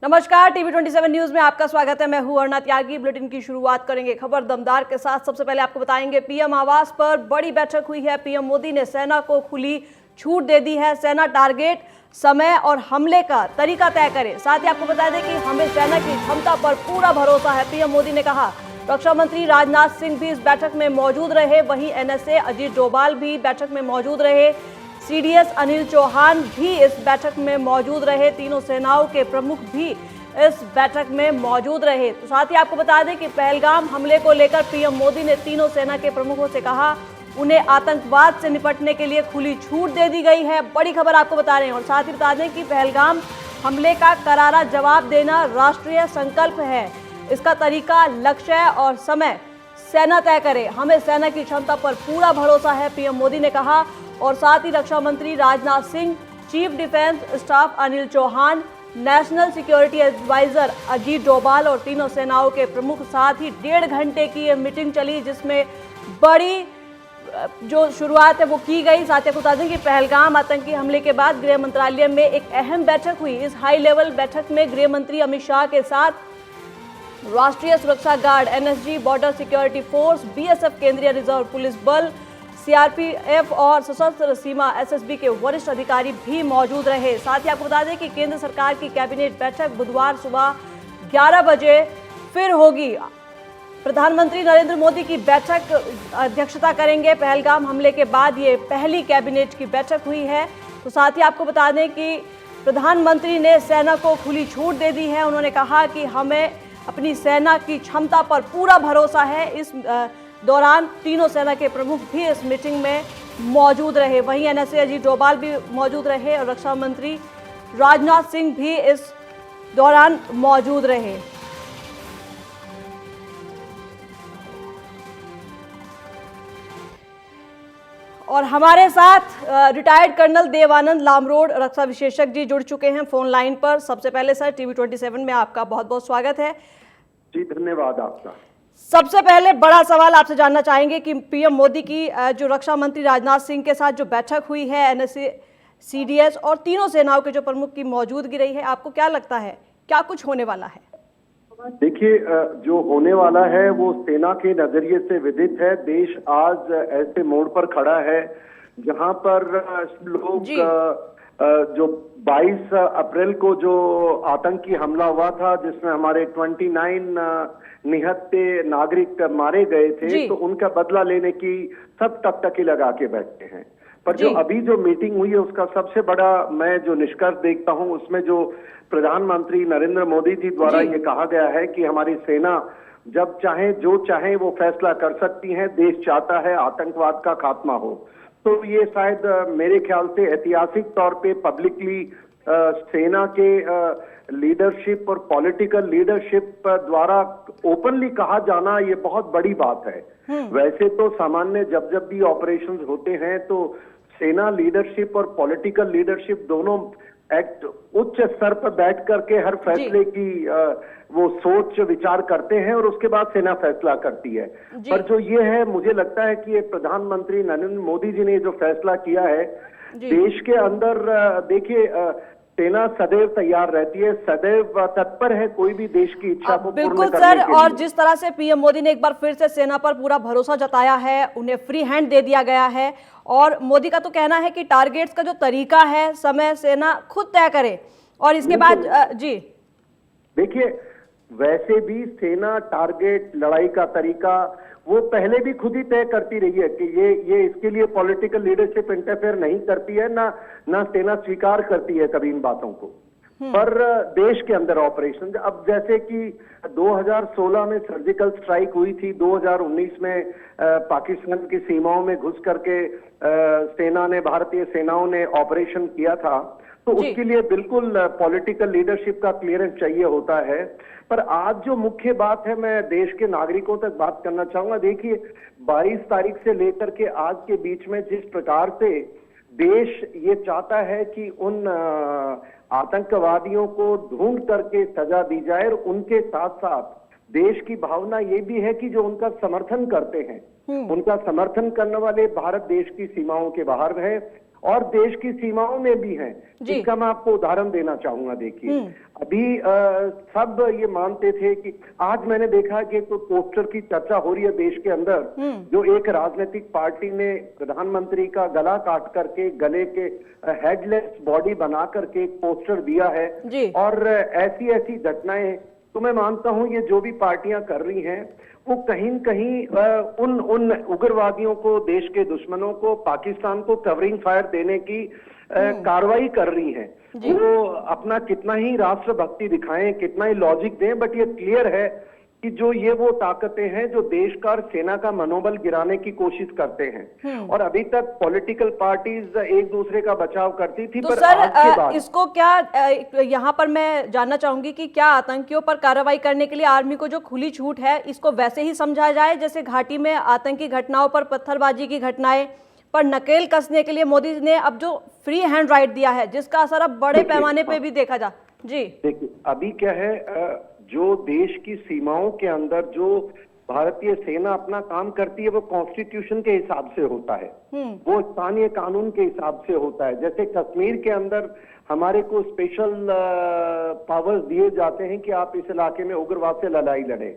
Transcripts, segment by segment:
नमस्कार, TV 27 news में आपका स्वागत है। मैं हूं अर्णा त्यागी। बुलेटिन की शुरुआत करेंगे खबर दमदार के साथ। सबसे पहले आपको बताएंगे पीएम आवास पर बड़ी बैठक हुई है। पीएम मोदी ने सेना को खुली छूट दे दी है। सेना टारगेट, समय और हमले का तरीका तय करे। साथ ही आपको बता दें कि हमें सेना की क्षमता पर पूरा भरोसा है, पीएम मोदी ने कहा। रक्षा मंत्री राजनाथ सिंह भी इस बैठक में मौजूद रहे। वहीं एनएसए अजीत डोभाल भी बैठक में मौजूद रहे। सीडीएस अनिल चौहान भी इस बैठक में मौजूद रहे। तीनों सेनाओं के प्रमुख भी इस बैठक में मौजूद रहे। तो साथ ही आपको बता दें कि पहलगाम हमले को लेकर पीएम मोदी ने तीनों सेना के प्रमुखों से कहा, उन्हें आतंकवाद से निपटने के लिए खुली छूट दे दी गई है। बड़ी खबर आपको बता रहे हैं। और साथ ही बता दें कि पहलगाम हमले का करारा जवाब देना राष्ट्रीय संकल्प है। इसका तरीका, लक्ष्य और समय सेना तय करे। हमें सेना की क्षमता पर पूरा भरोसा है, पीएम मोदी ने कहा। और साथ ही रक्षा मंत्री Rajnath Singh, chief defence staff Anil Chauhan, national security adviser Ajit Doval और तीनों सेनाओं के प्रमुख साथ ही 1.5 घंटे की ये मीटिंग चली, जिसमें बड़ी जो शुरुआत है वो की गई। साथ ही बता दें कि पहलगाम आतंकी हमले के बाद गृह मंत्रालय में एक अहम बैठक हुई। इस हाई लेवल बैठक में गृह मंत्री अमित शाह के साथ राष्ट्रीय सुरक्षा guard, NSG, border security force, BSF, केंद्रीय रिजर्व पुलिस बल, सीआरपीएफ और सशस्त्र सीमा एसएसबी के वरिष्ठ अधिकारी भी मौजूद रहे। साथ ही आपको बता दें कि केंद्र सरकार की कैबिनेट बैठक बुधवार सुबह 11 बजे फिर होगी। प्रधानमंत्री नरेंद्र मोदी की बैठक अध्यक्षता करेंगे। पहलगाम हमले के बाद ये पहली कैबिनेट की बैठक हुई है। तो साथ ही आपको बता दें कि प्रधानमंत्री ने सेना को खुली छूट दे दी है। उन्होंने कहा कि हमें अपनी सेना की क्षमता पर पूरा भरोसा है। इस दौरान तीनों सेना के प्रमुख भी इस मीटिंग में मौजूद रहे। वहीं एनएसए अजीत डोभाल भी मौजूद रहे और रक्षा मंत्री राजनाथ सिंह भी इस दौरान मौजूद रहे। और हमारे साथ रिटायर्ड कर्नल देवानंद लामरोड, रक्षा विशेषज्ञ जी जुड़ चुके हैं फोन लाइन पर। सबसे पहले सर, टीवी 27 में आपका बहुत बहुत स्वागत है। जी धन्यवाद आपका। सबसे पहले बड़ा सवाल आपसे जानना चाहेंगे कि पीएम मोदी की जो रक्षा मंत्री राजनाथ सिंह के साथ जो बैठक हुई है, एनएसए, सीडीएस और तीनों सेनाओं के जो प्रमुख की मौजूदगी रही है, आपको क्या लगता है क्या कुछ होने वाला है? देखिए, जो होने वाला है वो सेना के नजरिए से विदित है। देश आज ऐसे मोड़ पर खड़ा है जहां पर लोग जो 22 अप्रैल को जो आतंकी हमला हुआ था, जिसमें हमारे 29 निहत्थे नागरिक मारे गए थे, तो उनका बदला लेने की सब टकटकी लगा के बैठे हैं। पर जो अभी जो मीटिंग हुई है उसका सबसे बड़ा मैं जो निष्कर्ष देखता हूं, उसमें जो प्रधानमंत्री नरेंद्र मोदी जी द्वारा ये कहा गया है कि हमारी सेना जब चाहे जो चाहे वो फैसला कर सकती है। देश चाहता है आतंकवाद का खात्मा हो। तो ये शायद मेरे ख्याल से ऐतिहासिक तौर पे पब्लिकली सेना के लीडरशिप और पॉलिटिकल लीडरशिप द्वारा ओपनली कहा जाना ये बहुत बड़ी बात है। वैसे तो सामान्य जब जब भी ऑपरेशंस होते हैं तो सेना लीडरशिप और पॉलिटिकल लीडरशिप दोनों उच्च स्तर पर बैठ करके हर फैसले की वो सोच विचार करते हैं और उसके बाद सेना फैसला करती है। पर जो ये है, मुझे लगता है कि ये प्रधानमंत्री नरेंद्र मोदी जी ने जो फैसला किया है, देश के अंदर देखिए सेना सदैव तैयार रहती है, सदैव तत्पर है कोई भी देश की इच्छा को पूर्ण करने के लिए। बिल्कुल सर, और जिस तरह से पीएम मोदी ने एक बार फिर से सेना पर पूरा भरोसा जताया है, उन्हें फ्री हैंड दे दिया गया है। और मोदी का तो कहना है कि टारगेट्स का जो तरीका है, समय सेना खुद तय करे। और इसके बाद जी देखिए, वैसे भी सेना टारगेट, लड़ाई का तरीका वो पहले भी खुद ही तय करती रही है कि ये इसके लिए पॉलिटिकल लीडरशिप इंटरफेयर नहीं करती है, ना सेना स्वीकार करती है कभी इन बातों को। पर देश के अंदर ऑपरेशन, अब जैसे कि 2016 में सर्जिकल स्ट्राइक हुई थी, 2019 में पाकिस्तान की सीमाओं में घुस करके सेना ने, भारतीय सेनाओं ने ऑपरेशन किया था, तो उसके लिए बिल्कुल पॉलिटिकल लीडरशिप का क्लियरेंस चाहिए होता है। पर आज जो मुख्य बात है, मैं देश के नागरिकों तक बात करना चाहूंगा। देखिए, 22 तारीख से लेकर के आज के बीच में जिस प्रकार से देश ये चाहता है कि उन आतंकवादियों को ढूंढ करके सजा दी जाए, और उनके साथ साथ देश की भावना ये भी है कि जो उनका समर्थन करते हैं, उनका समर्थन करने वाले भारत देश की सीमाओं के बाहर है। और देश की सीमाओं में भी हैं। इसका मैं आपको उदाहरण देना चाहूंगा। देखिए, अभी सब ये मानते थे कि आज मैंने देखा कि कोई पोस्टर की चर्चा हो रही है देश के अंदर, जो एक राजनीतिक पार्टी ने प्रधानमंत्री का गला काट करके गले के हेडलेस बॉडी बना करके एक पोस्टर दिया है। और ऐसी ऐसी घटनाएं, तो मैं मानता हूं ये जो भी पार्टियां कर रही हैं वो कहीं न कहीं उन उग्रवादियों को, देश के दुश्मनों को, पाकिस्तान को कवरिंग फायर देने की कार्रवाई कर रही हैं। वो अपना कितना ही राष्ट्रभक्ति दिखाएं, कितना ही लॉजिक दें, बट ये क्लियर है कि जो ये वो ताकतें हैं जो देश का और सेना का मनोबल गिराने की कोशिश करते हैं। और अभी तक पॉलिटिकल पार्टीज एक दूसरे का बचाव करती थी, तो पर सर आज के बाद इसको क्या यहाँ पर मैं जानना चाहूंगी कि क्या आतंकियों पर कार्रवाई करने के लिए आर्मी को जो खुली छूट है, इसको वैसे ही समझा जाए जैसे घाटी में आतंकी घटनाओं पर, पत्थरबाजी की घटनाएं पर नकेल कसने के लिए मोदी ने अब जो फ्री हैंड राइट दिया है, जिसका असर अब बड़े पैमाने पे भी देखा जा। जी देखिए, अभी क्या है, जो देश की सीमाओं के अंदर जो भारतीय सेना अपना काम करती है वो कॉन्स्टिट्यूशन के हिसाब से होता है, वो स्थानीय कानून के हिसाब से होता है। जैसे कश्मीर के अंदर हमारे को स्पेशल पावर्स दिए जाते हैं कि आप इस इलाके में उग्रवाद से लड़ाई लड़े।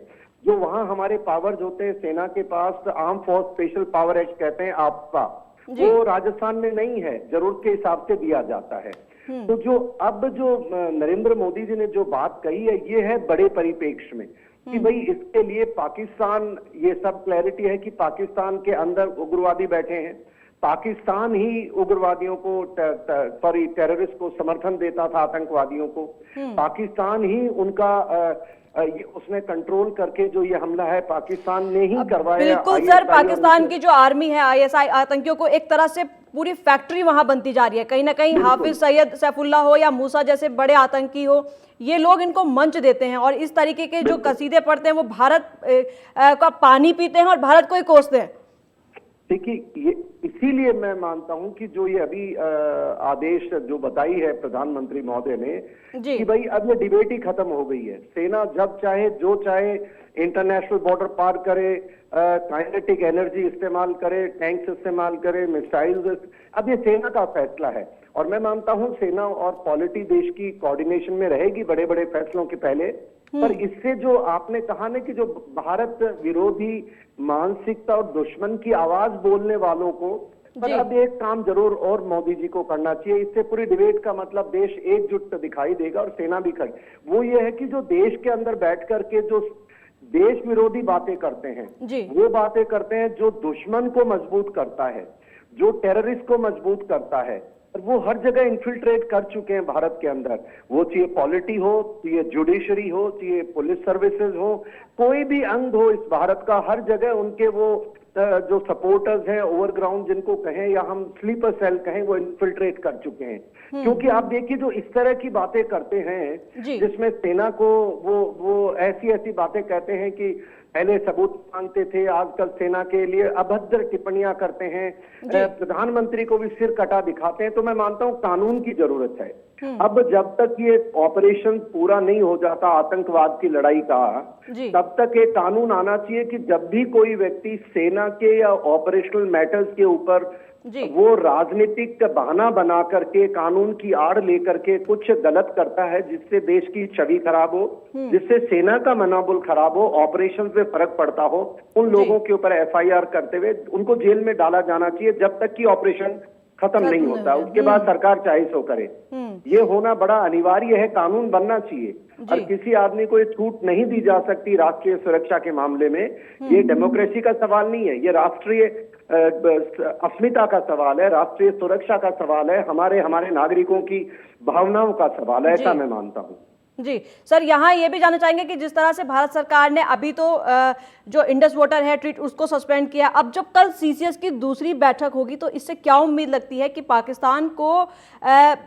जो वहां हमारे पावर्स होते हैं सेना के पास, arm force special power act कहते हैं आपका, वो राजस्थान में नहीं है, जरूरत के हिसाब से दिया जाता है। तो जो अब जो नरेंद्र मोदी जी ने जो बात कही है, ये है बड़े परिप्रेक्ष्य में कि भाई इसके लिए पाकिस्तान, ये सब क्लैरिटी है कि पाकिस्तान के अंदर उग्रवादी बैठे हैं, पाकिस्तान ही उग्रवादियों को सॉरी टेररिस्ट को समर्थन देता था, आतंकवादियों को पाकिस्तान ही उनका उसने कंट्रोल करके जो ये हमला है पाकिस्तान ने ही करवाया। बिल्कुल सर, पाकिस्तान की जो आर्मी है, आईएसआई, आतंकियों को एक तरह से पूरी फैक्ट्री वहां बनती जा रही है। कहीं ना कहीं हाफिज सैयद सैफुल्ला हो या मूसा जैसे बड़े आतंकी हो, ये लोग इनको मंच देते हैं और इस तरीके के जो कसीदे पढ़ते हैं वो भारत का पानी पीते हैं और भारत को ही कोसते हैं। देखिए, ये इसीलिए मैं मानता हूं कि जो ये अभी आदेश जो बताई है प्रधानमंत्री महोदय ने कि भाई अब ये डिबेट ही खत्म हो गई है। सेना जब चाहे जो चाहे इंटरनेशनल बॉर्डर पार करे, काइनेटिक एनर्जी इस्तेमाल करे, टैंक्स इस्तेमाल करे, मिसाइल्स, अब ये सेना का फैसला है। और मैं मानता हूं सेना और पॉलिटी देश की कोऑर्डिनेशन में रहेगी बड़े बड़े फैसलों के पहले। पर इससे जो आपने कहा ना कि जो भारत विरोधी मानसिकता और दुश्मन की आवाज बोलने वालों को, पर अब एक काम जरूर और मोदी जी को करना चाहिए। इससे पूरी डिबेट का मतलब देश एकजुट दिखाई देगा और सेना भी खड़ी। वो ये है कि जो देश के अंदर बैठ करके जो देश विरोधी बातें करते हैं, वो बातें करते हैं जो दुश्मन को मजबूत करता है, जो टेररिस्ट को मजबूत करता है, और वो हर जगह इन्फिल्ट्रेट कर चुके हैं भारत के अंदर। वो चाहिए पॉलिटी हो, चाहिए जुडिशरी हो, चाहिए पुलिस सर्विसेज हो, कोई भी अंग हो इस भारत का, हर जगह उनके वो जो सपोर्टर्स हैं, ओवरग्राउंड जिनको कहें या हम स्लीपर सेल कहें, वो इन्फिल्ट्रेट कर चुके हैं। क्योंकि आप देखिए जो इस तरह की बातें करते हैं जिसमें सेना को वो ऐसी ऐसी बातें कहते हैं कि पहले सबूत मांगते थे, आजकल सेना के लिए अभद्र टिप्पणियां करते हैं, प्रधानमंत्री को भी सिर कटा दिखाते हैं। तो मैं मानता हूं कानून की जरूरत है। अब जब तक ये ऑपरेशन पूरा नहीं हो जाता आतंकवाद की लड़ाई का, तब तक एक कानून आना चाहिए कि जब भी कोई व्यक्ति सेना के या ऑपरेशनल मैटर्स के ऊपर वो राजनीतिक बहाना बना करके, कानून की आड़ लेकर के कुछ गलत करता है जिससे देश की छवि खराब हो, जिससे सेना का मनोबल खराब हो, ऑपरेशन पे फर्क पड़ता हो, उन लोगों के ऊपर एफआईआर करते हुए उनको जेल में डाला जाना चाहिए जब तक कि ऑपरेशन खत्म नहीं होता। उसके बाद सरकार चाहे सो करे। ये होना बड़ा अनिवार्य है, कानून बनना चाहिए। और किसी आदमी को ये छूट नहीं दी जा सकती राष्ट्रीय सुरक्षा के मामले में। ये डेमोक्रेसी का सवाल नहीं है, ये राष्ट्रीय अस्मिता का सवाल है, राष्ट्रीय सुरक्षा का सवाल है, हमारे नागरिकों की भावनाओं का सवाल है, ऐसा मैं मानता हूँ। जी सर, यहाँ ये भी जानना चाहेंगे कि जिस तरह से भारत सरकार ने अभी तो जो इंडस वाटर है ट्रीट उसको सस्पेंड किया, अब जब कल सीसीएस की दूसरी बैठक होगी तो इससे क्या उम्मीद लगती है कि पाकिस्तान को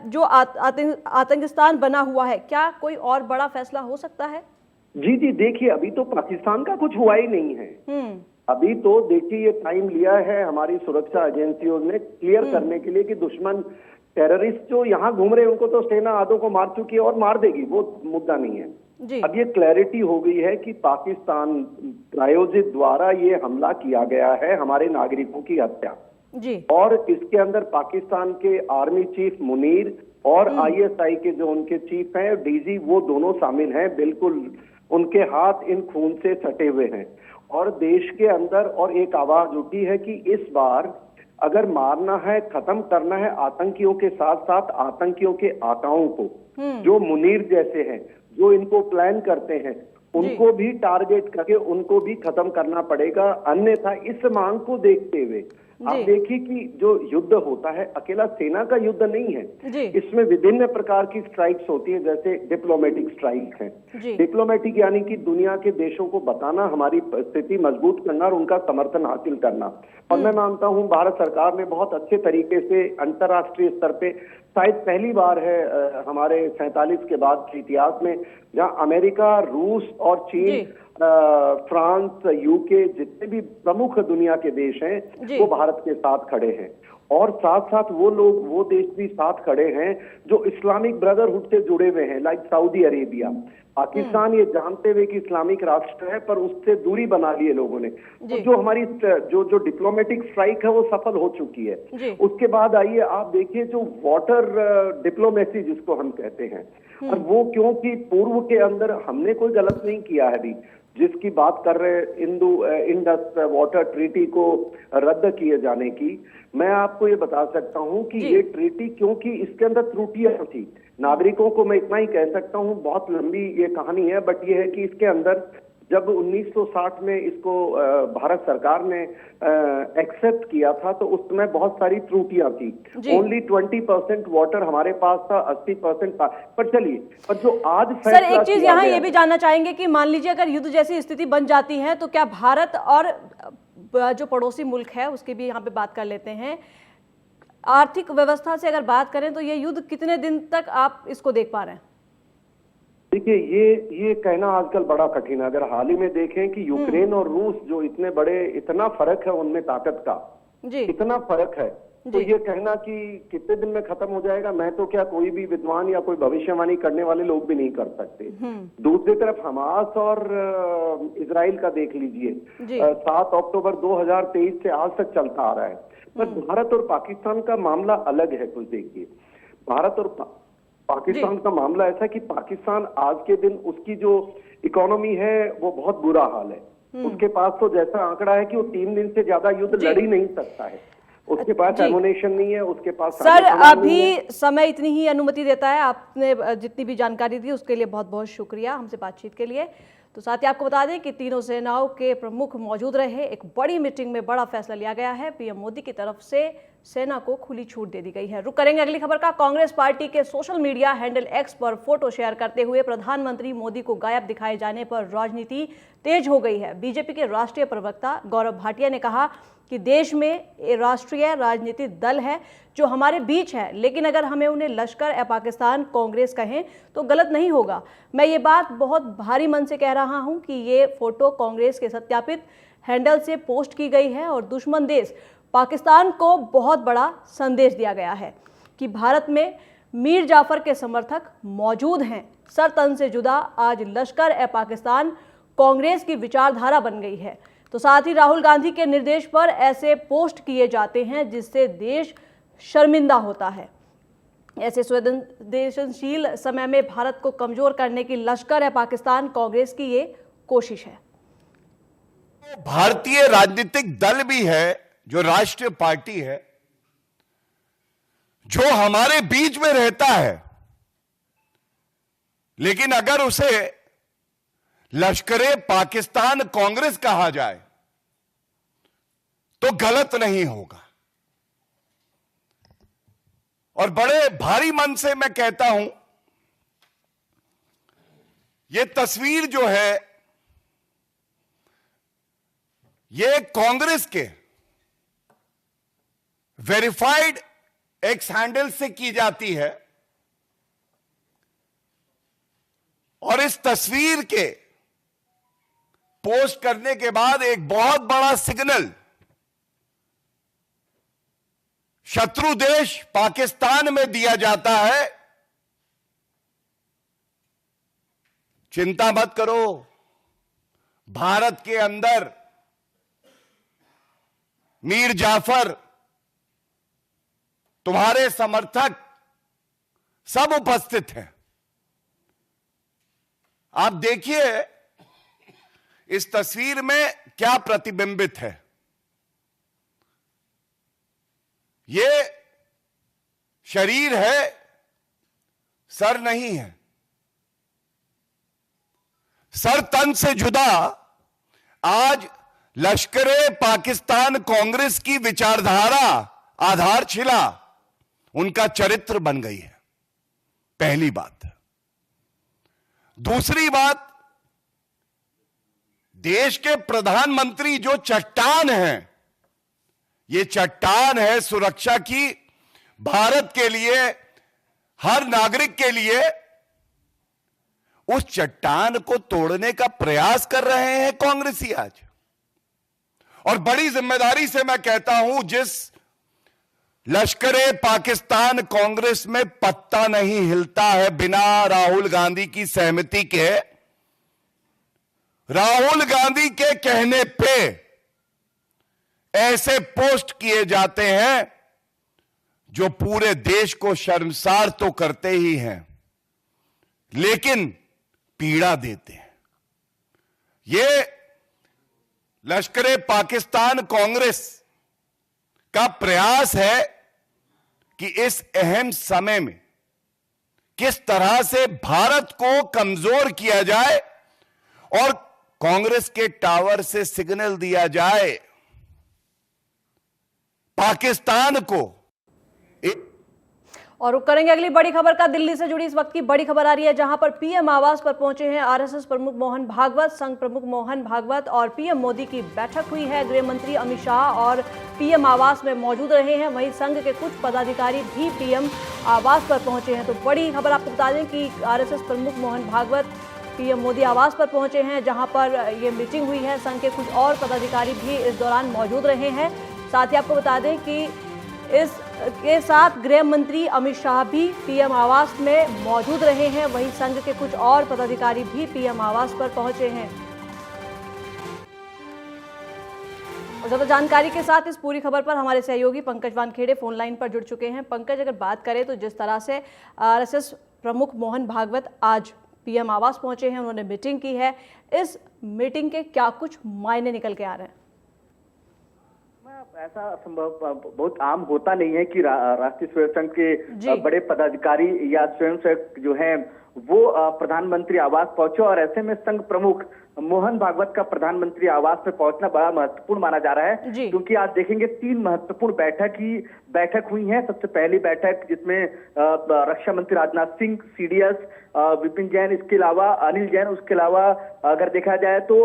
जो आतंकिस्तान बना हुआ है, क्या कोई और बड़ा फैसला हो सकता है? जी देखिए, अभी तो पाकिस्तान का कुछ हुआ ही नहीं है। अभी तो देखिए ये टाइम लिया है हमारी सुरक्षा एजेंसियों ने क्लियर करने के लिए कि दुश्मन टेररिस्ट जो यहाँ घूम रहे हैं उनको तो सेना आधों को मार चुकी है और मार देगी, वो मुद्दा नहीं है। अब ये क्लैरिटी हो गई है कि पाकिस्तान प्रायोजित द्वारा ये हमला किया गया है, हमारे नागरिकों की हत्या। जी। और इसके अंदर पाकिस्तान के आर्मी चीफ मुनीर और आईएसआई के जो उनके चीफ हैं डीजी, वो दोनों शामिल हैं। बिल्कुल उनके हाथ इन खून से सटे हुए हैं। और देश के अंदर और एक आवाज उठी है कि इस बार अगर मारना है, खत्म करना है आतंकियों के साथ साथ आतंकियों के आकाओं को, जो मुनीर जैसे हैं, जो इनको प्लान करते हैं, उनको भी टारगेट करके उनको भी खत्म करना पड़ेगा। अन्यथा इस मांग को देखते हुए आप देखिए कि जो युद्ध होता है अकेला सेना का युद्ध नहीं है, इसमें विभिन्न प्रकार की स्ट्राइक्स होती है, जैसे डिप्लोमेटिक स्ट्राइक्स हैं। डिप्लोमेटिक यानी कि दुनिया के देशों को बताना, हमारी स्थिति मजबूत करना और उनका समर्थन हासिल करना। और मैं मानता हूं भारत सरकार ने बहुत अच्छे तरीके से अंतर्राष्ट्रीय स्तर पे शायद पहली बार है हमारे 47 के बाद के इतिहास में, जहां अमेरिका, रूस और चीन, फ्रांस, यूके, जितने भी प्रमुख दुनिया के देश हैं वो भारत के साथ खड़े हैं। और साथ साथ वो लोग, वो देश भी साथ खड़े हैं जो इस्लामिक ब्रदरहुड से जुड़े हुए हैं, लाइक सऊदी अरेबिया। पाकिस्तान ये जानते हुए कि इस्लामिक राष्ट्र है पर उससे दूरी बना ली है लोगों ने। तो जो हमारी जो डिप्लोमेटिक स्ट्राइक है वो सफल हो चुकी है। उसके बाद आइए आप देखिए जो वाटर डिप्लोमेसी जिसको हम कहते हैं, और वो क्योंकि पूर्व के अंदर हमने कोई गलत नहीं किया है अभी, जिसकी बात कर रहे इंडस वाटर ट्रीटी को रद्द किए जाने की, मैं आपको ये बता सकता हूं कि ये ट्रीटी, क्योंकि इसके अंदर त्रुटियां थी, नागरिकों को मैं इतना ही कह सकता हूं, बहुत लंबी ये कहानी है, बट ये है कि इसके अंदर जब 1960 में इसको भारत सरकार ने एक्सेप्ट किया था तो उस समय बहुत सारी त्रुटियां थी। ओनली 20% वाटर हमारे पास था, 80% पर चलिए, पर जो आज सर एक चीज यहाँ ये भी जानना चाहेंगे कि मान लीजिए अगर युद्ध जैसी स्थिति बन जाती है तो क्या भारत और जो पड़ोसी मुल्क है उसकी भी यहाँ पे बात कर लेते हैं, आर्थिक व्यवस्था से अगर बात करें तो ये युद्ध कितने दिन तक आप इसको देख पा रहे हैं? देखिए ये कहना आजकल बड़ा कठिन है। अगर हाल ही में देखें कि यूक्रेन और रूस जो इतने बड़े, इतना फर्क है उनमें ताकत का, इतना फर्क है, तो ये कहना कि कितने दिन में खत्म हो जाएगा, मैं तो क्या कोई भी विद्वान या कोई भविष्यवाणी करने वाले लोग भी नहीं कर सकते। दूसरी तरफ हमास और इजराइल का देख लीजिए, 7 अक्टूबर 2023 से आज तक चलता आ रहा है। पर भारत और पाकिस्तान का मामला अलग है। कुछ देखिए, भारत और पाकिस्तान का मामला ऐसा है कि पाकिस्तान आज के दिन उसकी जो इकोनॉमी है वो बहुत बुरा हाल है। उसके पास तो जैसा आंकड़ा है कि वो 3 दिन से ज्यादा युद्ध लड़ ही नहीं सकता है। उसके पास एमुनेशन नहीं है, उसके पास सर अभी समय इतनी ही अनुमति देता है। आपने जितनी भी जानकारी दी उसके लिए बहुत बहुत शुक्रिया हमसे बातचीत के लिए। तो साथ ही आपको बता दें कि तीनों सेनाओं के प्रमुख मौजूद रहे। एक बड़ी मीटिंग में बड़ा फैसला लिया गया है। पीएम मोदी की तरफ से सेना को खुली छूट दे दी गई है। रुक करेंगे अगली खबर का। कांग्रेस पार्टी के सोशल मीडिया हैंडल एक्स पर फोटो शेयर करते हुए प्रधानमंत्री मोदी को गायब दिखाए जाने पर राजनीति तेज हो गई है। बीजेपी के राष्ट्रीय प्रवक्ता गौरव भाटिया ने कहा कि देश में राष्ट्रीय राजनीतिक दल है जो हमारे बीच है, लेकिन अगर हमें उन्हें लश्कर ए पाकिस्तान कांग्रेस कहें तो गलत नहीं होगा। मैं ये बात बहुत भारी मन से कह रहा हूं कि ये फोटो कांग्रेस के सत्यापित हैंडल से पोस्ट की गई है और दुश्मन देश पाकिस्तान को बहुत बड़ा संदेश दिया गया है कि भारत में मीर जाफर के समर्थक मौजूद हैं। सर तन से जुदा आज लश्कर ए पाकिस्तान कांग्रेस की विचारधारा बन गई है। तो साथ ही राहुल गांधी के निर्देश पर ऐसे पोस्ट किए जाते हैं जिससे देश शर्मिंदा होता है। ऐसे संवेदनशील समय में भारत को कमजोर करने की लश्कर ए पाकिस्तान कांग्रेस की ये कोशिश है। भारतीय राजनीतिक दल भी है, जो राष्ट्रीय पार्टी है, जो हमारे बीच में रहता है, लेकिन अगर उसे लश्कर-ए पाकिस्तान कांग्रेस कहा जाए तो गलत नहीं होगा। और बड़े भारी मन से मैं कहता हूं, यह तस्वीर जो है ये कांग्रेस के वेरीफाइड एक्स हैंडल से की जाती है और इस तस्वीर के पोस्ट करने के बाद एक बहुत बड़ा सिग्नल शत्रु देश पाकिस्तान में दिया जाता है, चिंता मत करो, भारत के अंदर मीर जाफर तुम्हारे समर्थक सब उपस्थित हैं। आप देखिए इस तस्वीर में क्या प्रतिबिंबित है। ये शरीर है, सर नहीं है। सर तन से जुदा आज लश्करे पाकिस्तान कांग्रेस की विचारधारा, आधारशिला उनका चरित्र बन गई है। पहली बात। दूसरी बात, देश के प्रधानमंत्री जो चट्टान हैं, ये चट्टान है सुरक्षा की, भारत के लिए, हर नागरिक के लिए, उस चट्टान को तोड़ने का प्रयास कर रहे हैं कांग्रेसी आज। और बड़ी जिम्मेदारी से मैं कहता हूं, जिस लश्करे पाकिस्तान कांग्रेस में पत्ता नहीं हिलता है बिना राहुल गांधी की सहमति के। राहुल गांधी के कहने पे ऐसे पोस्ट किए जाते हैं जो पूरे देश को शर्मसार तो करते ही हैं, लेकिन पीड़ा देते हैं। ये लश्करे पाकिस्तान कांग्रेस का प्रयास है कि इस अहम समय में किस तरह से भारत को कमजोर किया जाए और कांग्रेस के टावर से सिग्नल दिया जाए पाकिस्तान को। और रुक करेंगे अगली बड़ी खबर का। दिल्ली से जुड़ी इस वक्त की बड़ी खबर आ रही है, जहां पर पीएम आवास पर पहुंचे हैं आरएसएस प्रमुख मोहन भागवत। संघ प्रमुख मोहन भागवत और पीएम मोदी की बैठक हुई है। गृह मंत्री अमित शाह और पीएम आवास में मौजूद रहे हैं। वहीं संघ के कुछ पदाधिकारी भी पीएम आवास पर पहुंचे हैं। तो बड़ी खबर आपको बता दें कि आरएसएस प्रमुख मोहन भागवत पीएम मोदी आवास पर पहुंचे हैं, जहां पर ये मीटिंग हुई है। संघ के कुछ और पदाधिकारी भी इस दौरान मौजूद रहे हैं। साथ ही आपको बता दें कि इसके साथ गृह मंत्री अमित शाह भी पीएम आवास में मौजूद रहे हैं। वहीं संघ के कुछ और पदाधिकारी भी पीएम आवास पर पहुंचे हैं। और ज्यादा जानकारी के साथ इस पूरी खबर पर हमारे सहयोगी पंकज वानखेड़े फोन लाइन पर जुड़ चुके हैं। पंकज, अगर बात करें तो जिस तरह से आरएसएस प्रमुख मोहन भागवत आज पीएम आवास पहुंचे हैं, उन्होंने मीटिंग की है, इस मीटिंग के क्या कुछ मायने निकल के आ रहे हैं? ऐसा संभव बहुत आम होता नहीं है कि राष्ट्रीय स्वयंसेवक के बड़े पदाधिकारी या स्वयंसेवक जो हैं वो प्रधानमंत्री आवास पहुंचे। और ऐसे में संघ प्रमुख मोहन भागवत का प्रधानमंत्री आवास में पहुंचना बड़ा महत्वपूर्ण माना जा रहा है, क्योंकि आज देखेंगे 3 महत्वपूर्ण बैठक हुई है। सबसे पहली बैठक जिसमें रक्षा मंत्री राजनाथ सिंह, सीडीएस विपिन जैन, इसके अलावा अनिल जैन, उसके अलावा अगर देखा जाए तो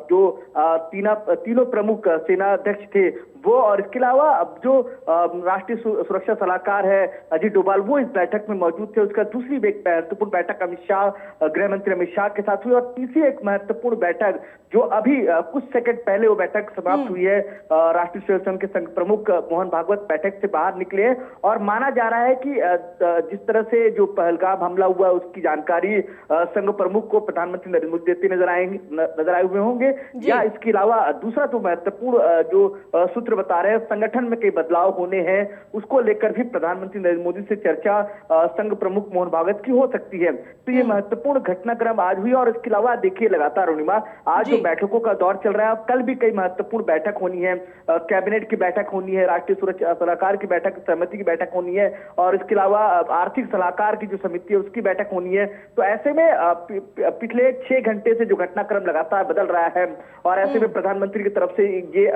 जो तीनों प्रमुख सेना अध्यक्ष थे वो, और इसके अलावा अब जो राष्ट्रीय सुरक्षा सलाहकार है अजीत डोभाल, वो इस बैठक में मौजूद थे। उसका दूसरी महत्वपूर्ण बैठक अमित शाह, गृह मंत्री अमित शाह के साथ हुई। और तीसरी एक महत्वपूर्ण बैठक जो अभी कुछ सेकंड पहले वो बैठक समाप्त हुई है, राष्ट्रीय स्वयंसेवक के संघ प्रमुख मोहन भागवत बैठक से बाहर निकले हैं। और माना जा रहा है कि जिस तरह से जो पहलगाम हमला हुआ उसकी जानकारी संघ प्रमुख को प्रधानमंत्री नरेंद्र मोदी देते नजर आए हुए होंगे। या इसके अलावा दूसरा तो महत्वपूर्ण जो सूत्र बता रहे हैं, संगठन में कई बदलाव होने हैं, उसको लेकर भी प्रधानमंत्री नरेंद्र मोदी से चर्चा संघ प्रमुख मोहन भागवत की हो सकती है। तो ये महत्वपूर्ण घटनाक्रम आज हुई। और इसके अलावा देखिए लगातार अरुणिमा आज जो बैठकों का दौर चल रहा है, कल भी कई महत्वपूर्ण बैठक होनी है, कैबिनेट की बैठक होनी है, राष्ट्रीय सुरक्षा सलाहकार की बैठक, सहमति की बैठक होनी है, और इसके अलावा आर्थिक सलाहकार की जो समिति है उसकी बैठक होनी है। तो ऐसे में पिछले 6 घंटे से जो घटनाक्रम लगातार बदल रहा है, और ऐसे में प्रधानमंत्री की तरफ से ये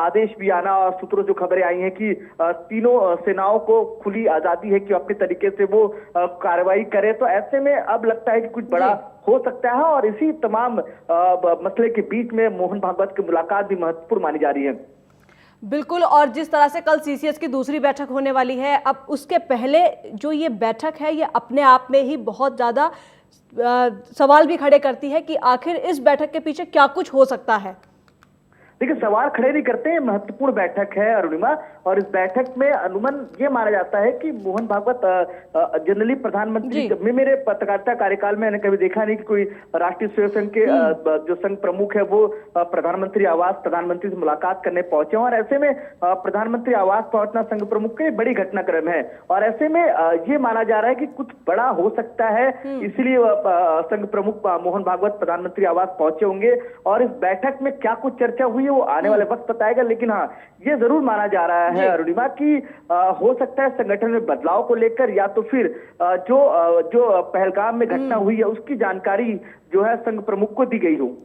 आदेश भी आना और सूत्रों जो खबरें आई हैं कि तीनों सेनाओं को खुली आजादी है कि अपने तरीके से वो कार्रवाई करे। तो ऐसे में अब लगता है कि कुछ बड़ा हो सकता है। और इसी तमाम मसले के बीच में मोहन भागवत की मुलाकात भी महत्वपूर्ण मानी जा रही है। बिल्कुल। और जिस तरह से कल सीसीएस की दूसरी बैठक होने वाली है, अब उसके पहले जो ये बैठक है ये अपने आप में ही बहुत ज्यादा सवाल भी खड़े करती है कि आखिर इस बैठक के पीछे क्या कुछ हो सकता है। देखिए सवाल खड़े नहीं करते हैं, महत्वपूर्ण बैठक है अरुणिमा, और इस बैठक में अनुमान ये माना जाता है कि मोहन भागवत जनरली प्रधानमंत्री, मेरे पत्रकारिता कार्यकाल में मैंने कभी देखा नहीं कि कोई राष्ट्रीय स्वयं संघ के जो संघ प्रमुख है वो प्रधानमंत्री आवास प्रधानमंत्री से मुलाकात करने पहुंचे, और ऐसे में प्रधानमंत्री आवास पहुंचना संघ प्रमुख के बड़ी घटनाक्रम है, और ऐसे में ये माना जा रहा है कि कुछ बड़ा हो सकता है, इसलिए संघ प्रमुख मोहन भागवत प्रधानमंत्री आवास पहुंचे होंगे। और इस बैठक में क्या कुछ चर्चा हुई है वो आने वाले वक्त बताएगा, लेकिन हाँ ये जरूर माना जा रहा है अरुणिमा कि हो सकता है संगठन में बदलाव को लेकर, या तो फिर जो पहलगाम में घटना हुई है उसकी जानकारी जो है संघ प्रमुख को दी गई हो।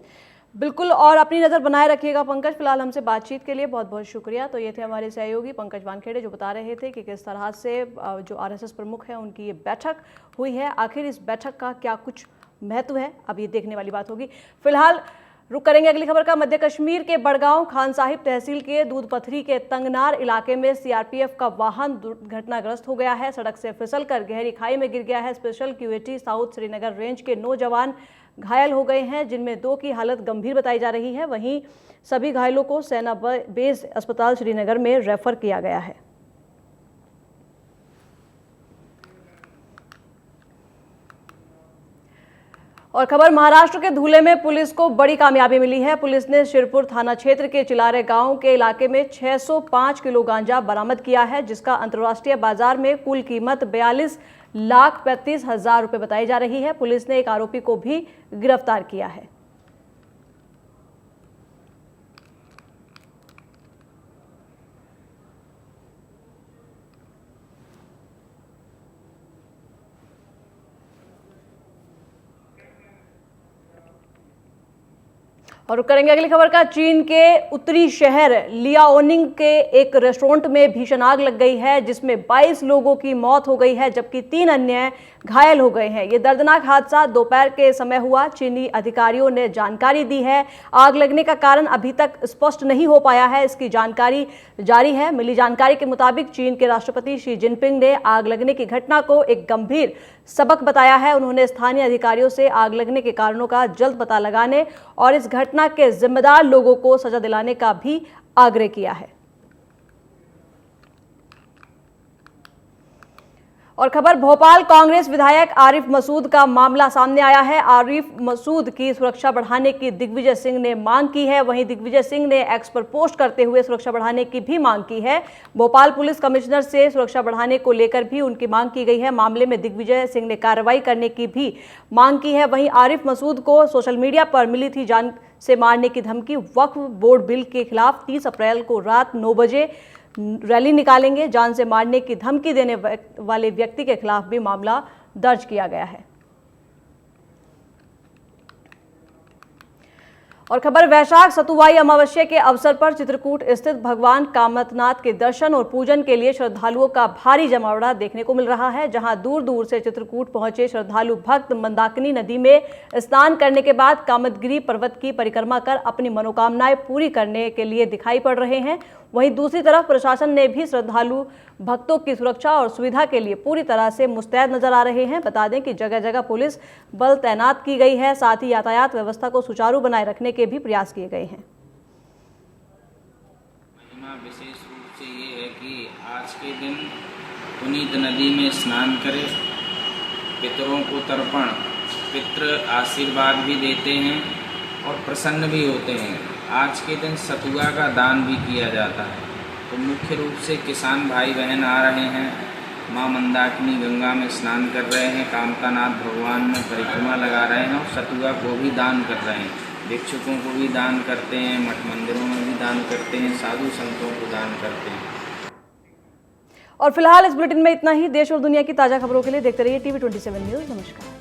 बिल्कुल, और अपनी नजर बनाए रखिएगा पंकज। फिलहाल हमसे बातचीत के लिए बहुत बहुत शुक्रिया। तो ये थे हमारे सहयोगी पंकज वानखेड़े जो बता रहे थे कि किस तरह से जो आरएसएस प्रमुख है उनकी ये बैठक हुई है। आखिर इस बैठक का क्या कुछ महत्व है, अब ये देखने वाली बात होगी। फिलहाल रुक करेंगे अगली खबर का। मध्य कश्मीर के बड़गांव खान साहिब तहसील के दूध पथरी के तंगनार इलाके में सीआरपीएफ का वाहन दुर्घटनाग्रस्त हो गया है। सड़क से फिसलकर गहरी खाई में गिर गया है। स्पेशल क्यूएटी साउथ श्रीनगर रेंज के 9 जवान घायल हो गए हैं, जिनमें 2 की हालत गंभीर बताई जा रही है। वहीं सभी घायलों को सेना बेस अस्पताल श्रीनगर में रेफर किया गया है। और खबर महाराष्ट्र के धुले में पुलिस को बड़ी कामयाबी मिली है। पुलिस ने शिरपुर थाना क्षेत्र के चिलारे गांव के इलाके में 605 किलो गांजा बरामद किया है, जिसका अंतर्राष्ट्रीय बाजार में कुल कीमत 42,35,000 रुपए बताई जा रही है। पुलिस ने एक आरोपी को भी गिरफ्तार किया है। और करेंगे अगली खबर का। चीन के उत्तरी शहर लियाओनिंग के एक रेस्टोरेंट में भीषण आग लग गई है, जिसमें 22 लोगों की मौत हो गई है, जबकि 3 अन्य घायल हो गए हैं। ये दर्दनाक हादसा दोपहर के समय हुआ। चीनी अधिकारियों ने जानकारी दी है। आग लगने का कारण अभी तक स्पष्ट नहीं हो पाया है, इसकी जानकारी जारी है। मिली जानकारी के मुताबिक चीन के राष्ट्रपति शी जिनपिंग ने आग लगने की घटना को एक गंभीर सबक बताया है। उन्होंने स्थानीय अधिकारियों से आग लगने के कारणों का जल्द पता लगाने और इस घटना के जिम्मेदार लोगों को सजा दिलाने का भी आग्रह किया है। और खबर भोपाल कांग्रेस विधायक आरिफ मसूद का मामला सामने आया है। आरिफ मसूद की सुरक्षा बढ़ाने की दिग्विजय सिंह ने मांग की है। वहीं दिग्विजय सिंह ने एक्स पर पोस्ट करते हुए सुरक्षा बढ़ाने की भी मांग की है। भोपाल पुलिस कमिश्नर से सुरक्षा बढ़ाने को लेकर भी उनकी मांग की गई है। मामले में दिग्विजय सिंह ने कार्रवाई करने की भी मांग की है। वहीं आरिफ मसूद को सोशल मीडिया पर मिली थी जान से मारने की धमकी। वक्फ बोर्ड बिल के खिलाफ 30 अप्रैल को रात 9 बजे रैली निकालेंगे। जान से मारने की धमकी देने वाले व्यक्ति के खिलाफ भी मामला दर्ज किया गया है। और खबर वैशाख सतुवाई अमावस्या के अवसर पर चित्रकूट स्थित भगवान कामतनाथ के दर्शन और पूजन के लिए श्रद्धालुओं का भारी जमावड़ा देखने को मिल रहा है। जहां दूर दूर से चित्रकूट पहुंचे श्रद्धालु भक्त मंदाकिनी नदी में स्नान करने के बाद कामतगिरी पर्वत की परिक्रमा कर अपनी मनोकामनाएं पूरी करने के लिए दिखाई पड़ रहे हैं। वहीं दूसरी तरफ प्रशासन ने भी श्रद्धालु भक्तों की सुरक्षा और सुविधा के लिए पूरी तरह से मुस्तैद नजर आ रहे हैं। बता दें कि जगह जगह पुलिस बल तैनात की गई है, साथ ही यातायात व्यवस्था को सुचारू बनाए रखने के भी प्रयास किए गए हैं। महिमा विशेष रूप से ये है कि आज के दिन पुनीत नदी में स्नान करें, पितरों को तर्पण, पितृ आशीर्वाद भी देते हैं और प्रसन्न भी होते हैं। आज के दिन सतुआ का दान भी किया जाता है। तो मुख्य रूप से किसान भाई बहन आ रहे हैं, माँ मंदाकिनी गंगा में स्नान कर रहे हैं, कामतानाथ भगवान में परिक्रमा लगा रहे हैं और सतुआ को भी दान कर रहे हैं। भिक्षुकों को भी दान करते हैं, मठ मंदिरों में भी दान करते हैं, साधु संतों को दान करते हैं। और फिलहाल इस बुलेटिन में इतना ही। देश और दुनिया की ताज़ा खबरों के लिए देखते रहिए TV27 न्यूज़। नमस्कार।